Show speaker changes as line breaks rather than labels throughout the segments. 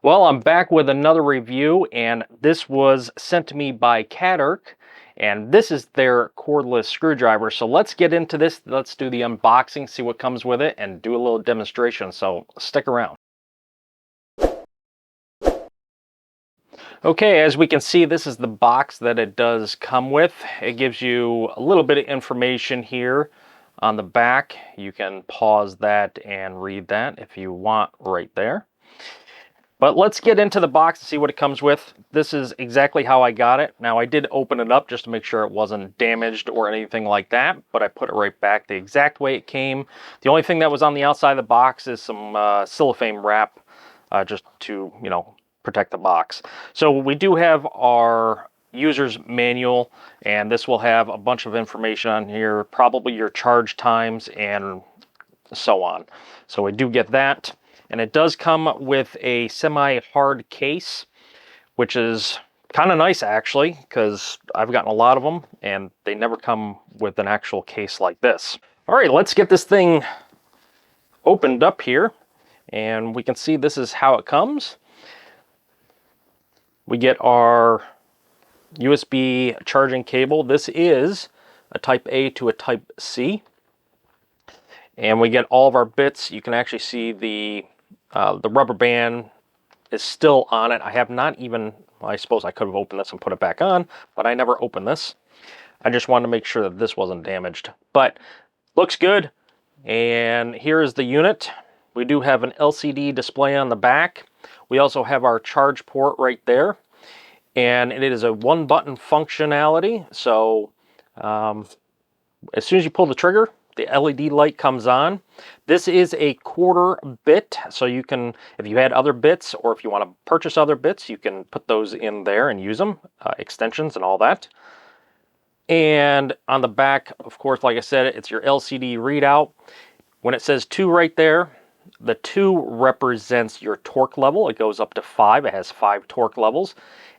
Well, I'm back with another review, and this was sent to me by Katerk, and this is their cordless screwdriver. So let's get into this. Let's do the unboxing, see what comes with it, and do a little demonstration. So stick around. Okay, as we can see, this is the box that it does come with. It gives you a little bit of information here on the back. You can pause that and read that if you want right there. But let's get into the box and see what it comes with. This is exactly how I got it. Now, I did open it up just to make sure it wasn't damaged or anything like that, but I put it right back the exact way it came. The only thing that was on the outside of the box is some cellophane wrap just to, protect the box. So we do have our user's manual, and this will have a bunch of information on here, probably your charge times and so on. So we do get that. And it does come with a semi-hard case, which is kind of nice actually, because I've gotten a lot of them and they never come with an actual case like this. All right, let's get this thing opened up here, and we can see this is how it comes. We get our USB charging cable. This is a Type A to a Type C. And we get all of our bits. You can actually see the rubber band is still on it. I have not even, well, I suppose I could have opened this and put it back on, but I never opened this. I just wanted to make sure that this wasn't damaged. But looks good. And here is the unit. We do have an LCD display on the back. We also have our charge port right there. And it is a one-button functionality. So as soon as you pull the trigger, the LED light comes on. This is a quarter bit, so you can, if you had other bits or if you want to purchase other bits, you can put those in there and use them, extensions and all that. And on the back, of course, like I said, it's your LCD readout. When it says 2 right there, the 2 represents your torque level. It goes up to 5. It has 5 torque levels.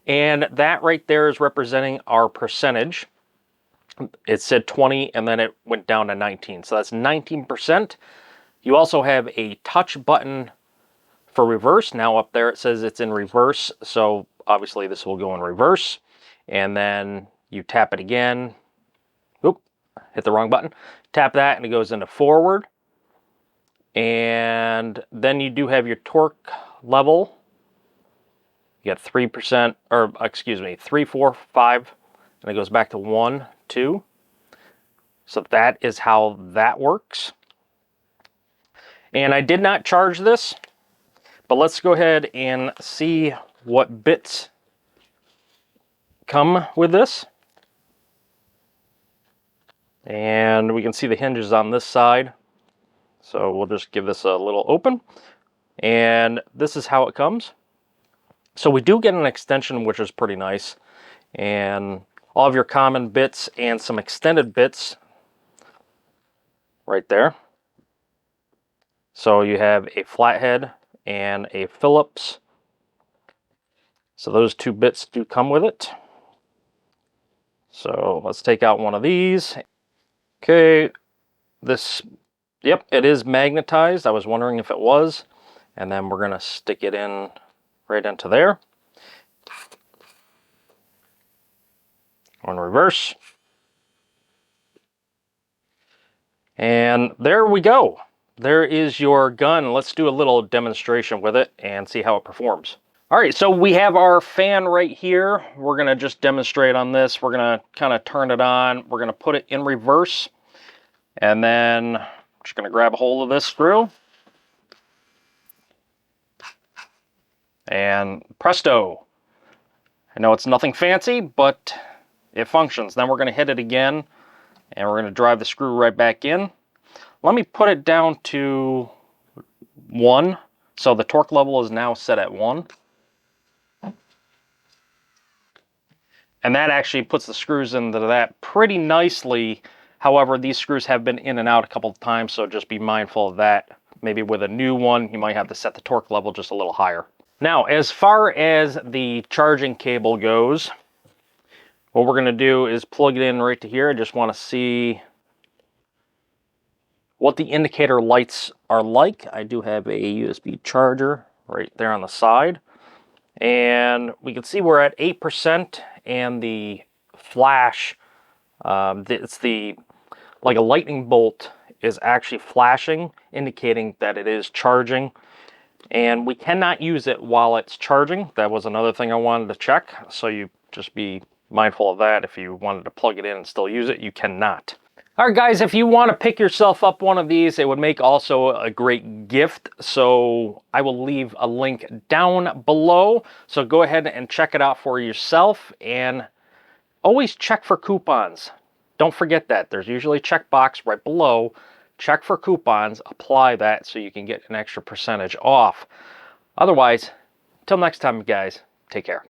And that right there is representing our percentage. It said 20 and then it went down to 19. So that's 19%. You also have a touch button for reverse. Now up there it says it's in reverse. So obviously this will go in reverse. And then you tap it again. Oop, hit the wrong button. Tap that and it goes into forward. And then you do have your torque level. You got 3%, or excuse me, 3, 4, 5. And it goes back to 1, 2. So that is how that works. And I did not charge this, but let's go ahead and see what bits come with this. And we can see the hinges on this side. So we'll just give this a little open. And this is how it comes. So we do get an extension, which is pretty nice. And all of your common bits and some extended bits right there. So you have a flathead and a Phillips. So those 2 bits do come with it. So let's take out one of these. Okay, this, yep, it is magnetized. I was wondering if it was. And then we're going to stick it in right into there. On reverse. And there we go. There is your gun. Let's do a little demonstration with it and see how it performs. All right, so we have our fan right here. We're gonna just demonstrate on this. We're gonna kind of turn it on. We're gonna put it in reverse. And then I'm just gonna grab a hold of this screw. And presto. I know it's nothing fancy, but it functions. Then we're gonna hit it again and we're gonna drive the screw right back in. Let me put it down to 1. So the torque level is now set at 1. And that actually puts the screws into that pretty nicely. However, these screws have been in and out a couple of times, so just be mindful of that. Maybe with a new one, you might have to set the torque level just a little higher. Now, as far as the charging cable goes, what we're gonna do is plug it in right to here. I just wanna see what the indicator lights are like. I do have a USB charger right there on the side. And we can see we're at 8%, and the flash, it's the, like a lightning bolt is actually flashing, indicating that it is charging. And we cannot use it while it's charging. That was another thing I wanted to check. So you just be mindful of that. If you wanted to plug it in and still use it, you cannot. All right, guys, if you want to pick yourself up one of these, it would make also a great gift. So I will leave a link down below. So go ahead and check it out for yourself, and always check for coupons. Don't forget that. There's usually a checkbox right below. Check for coupons, apply that so you can get an extra percentage off. Otherwise, till next time, guys, take care.